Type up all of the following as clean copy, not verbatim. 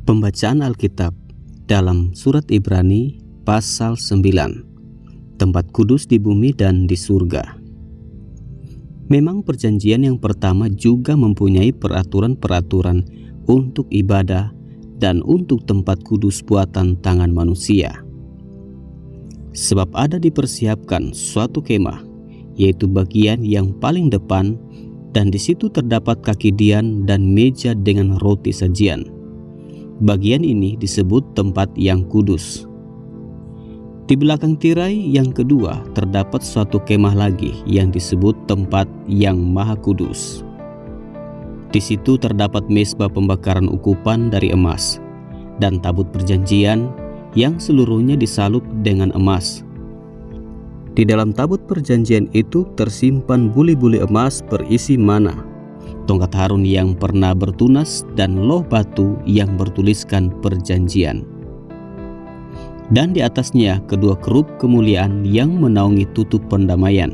Pembacaan Alkitab dalam surat Ibrani pasal 9, tempat kudus di bumi dan di surga. Memang perjanjian yang pertama juga mempunyai peraturan-peraturan untuk ibadah dan untuk tempat kudus buatan tangan manusia. Sebab ada dipersiapkan suatu kemah, yaitu bagian yang paling depan, dan di situ terdapat kaki dian dan meja dengan roti sajian. Bagian ini disebut tempat yang kudus. Di belakang tirai yang kedua terdapat suatu kemah lagi yang disebut tempat yang maha kudus. Di situ terdapat mezbah pembakaran ukupan dari emas dan tabut perjanjian yang seluruhnya disalut dengan emas. Di dalam tabut perjanjian itu tersimpan buli-buli emas berisi mana, tongkat Harun yang pernah bertunas, dan loh batu yang bertuliskan perjanjian. Dan di atasnya kedua kerup kemuliaan yang menaungi tutup pendamaian.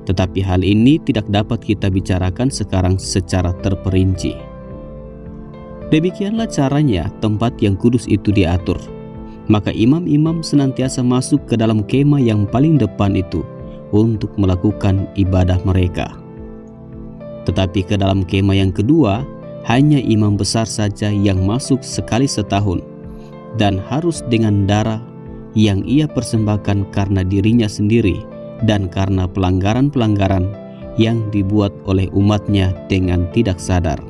Tetapi hal ini tidak dapat kita bicarakan sekarang secara terperinci. Demikianlah caranya tempat yang kudus itu diatur. Maka imam-imam senantiasa masuk ke dalam kemah yang paling depan itu untuk melakukan ibadah mereka. Tetapi ke dalam kemah yang kedua, hanya imam besar saja yang masuk sekali setahun, dan harus dengan darah yang ia persembahkan karena dirinya sendiri dan karena pelanggaran-pelanggaran yang dibuat oleh umatnya dengan tidak sadar.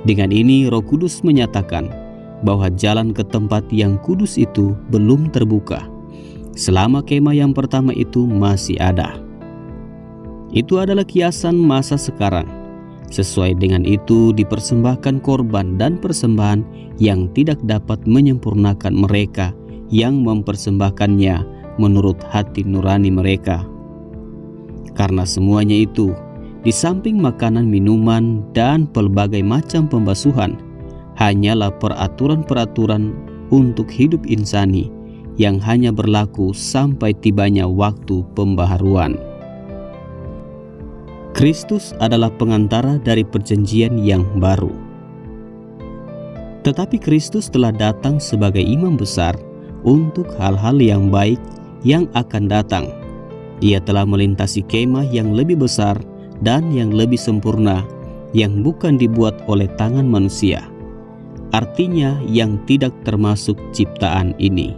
Dengan ini Roh Kudus menyatakan bahwa jalan ke tempat yang kudus itu belum terbuka selama kemah yang pertama itu masih ada. Itu adalah kiasan masa sekarang. Sesuai dengan itu dipersembahkan korban dan persembahan yang tidak dapat menyempurnakan mereka yang mempersembahkannya menurut hati nurani mereka. Karena semuanya itu, di samping makanan, minuman, dan pelbagai macam pembasuhan, hanyalah peraturan-peraturan untuk hidup insani yang hanya berlaku sampai tibanya waktu pembaharuan. Kristus adalah pengantara dari perjanjian yang baru. Tetapi Kristus telah datang sebagai imam besar untuk hal-hal yang baik yang akan datang. Ia telah melintasi kemah yang lebih besar dan yang lebih sempurna, yang bukan dibuat oleh tangan manusia, artinya yang tidak termasuk ciptaan ini.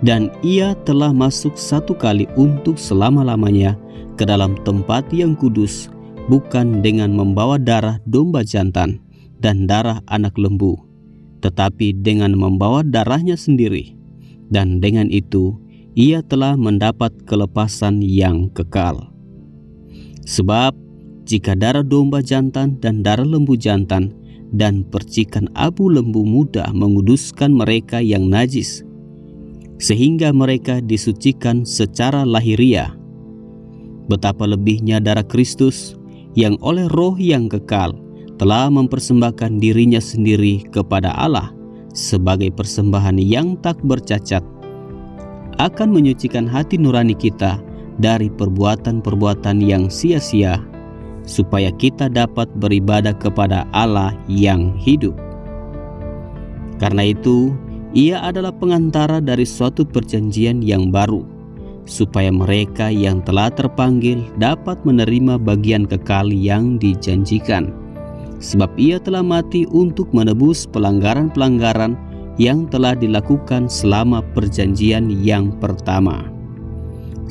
Dan ia telah masuk satu kali untuk selama-lamanya ke dalam tempat yang kudus, bukan dengan membawa darah domba jantan dan darah anak lembu, tetapi dengan membawa darahnya sendiri. Dan dengan itu ia telah mendapat kelepasan yang kekal. Sebab jika darah domba jantan dan darah lembu jantan dan percikan abu lembu muda menguduskan mereka yang najis, sehingga mereka disucikan secara lahiriah, betapa lebihnya darah Kristus yang oleh Roh yang kekal telah mempersembahkan dirinya sendiri kepada Allah sebagai persembahan yang tak bercacat, akan menyucikan hati nurani kita dari perbuatan-perbuatan yang sia-sia, supaya kita dapat beribadah kepada Allah yang hidup. Karena itu, ia adalah pengantara dari suatu perjanjian yang baru, supaya mereka yang telah terpanggil dapat menerima bagian kekal yang dijanjikan. Sebab ia telah mati untuk menebus pelanggaran-pelanggaran yang telah dilakukan selama perjanjian yang pertama.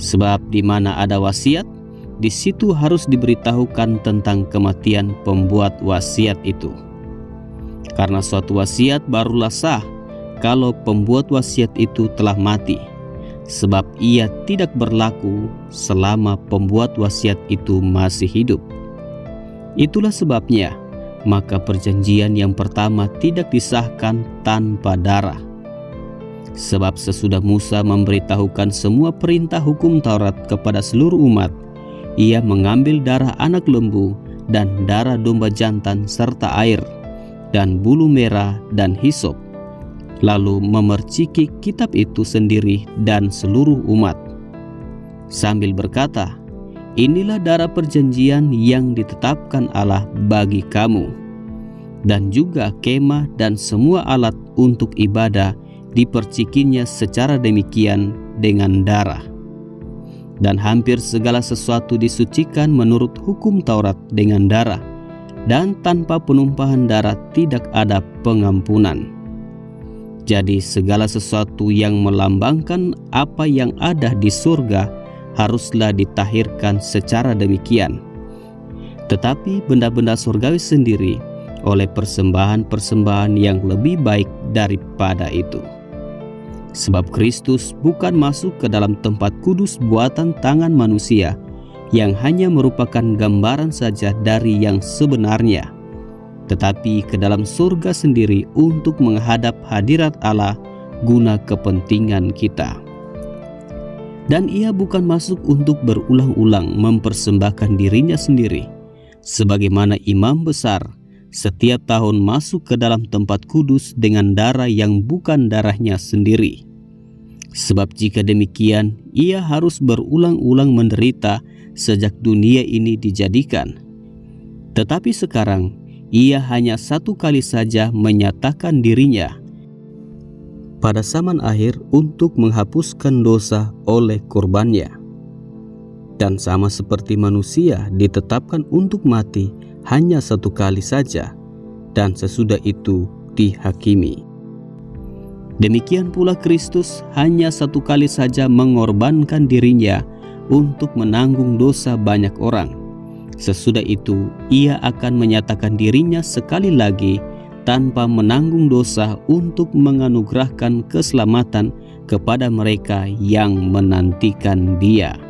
Sebab di mana ada wasiat, di situ harus diberitahukan tentang kematian pembuat wasiat itu. Karena suatu wasiat barulah sah kalau pembuat wasiat itu telah mati, sebab ia tidak berlaku selama pembuat wasiat itu masih hidup. Itulah sebabnya maka perjanjian yang pertama tidak disahkan tanpa darah. Sebab sesudah Musa memberitahukan semua perintah hukum Taurat kepada seluruh umat, ia mengambil darah anak lembu dan darah domba jantan serta air dan bulu merah dan hisop, lalu memerciki kitab itu sendiri dan seluruh umat, sambil berkata, "Inilah darah perjanjian yang ditetapkan Allah bagi kamu." dan juga kemah dan semua alat untuk ibadah dipercikinnya secara demikian dengan darah. Dan hampir segala sesuatu disucikan menurut hukum Taurat dengan darah, dan tanpa penumpahan darah tidak ada pengampunan. Jadi segala sesuatu yang melambangkan apa yang ada di surga haruslah ditahirkan secara demikian. Tetapi benda-benda surgawi sendiri oleh persembahan-persembahan yang lebih baik daripada itu. Sebab Kristus bukan masuk ke dalam tempat kudus buatan tangan manusia yang hanya merupakan gambaran saja dari yang sebenarnya, tetapi ke dalam surga sendiri untuk menghadap hadirat Allah guna kepentingan kita. Dan ia bukan masuk untuk berulang-ulang mempersembahkan dirinya sendiri, sebagaimana imam besar setiap tahun masuk ke dalam tempat kudus dengan darah yang bukan darahnya sendiri. Sebab jika demikian, ia harus berulang-ulang menderita sejak dunia ini dijadikan. Tetapi sekarang, ia hanya satu kali saja menyatakan dirinya pada zaman akhir untuk menghapuskan dosa oleh kurbannya. Dan sama seperti manusia ditetapkan untuk mati hanya satu kali saja, dan sesudah itu dihakimi. Demikian pula Kristus hanya satu kali saja mengorbankan dirinya untuk menanggung dosa banyak orang. Sesudah itu ia akan menyatakan dirinya sekali lagi tanpa menanggung dosa untuk menganugerahkan keselamatan kepada mereka yang menantikan Dia.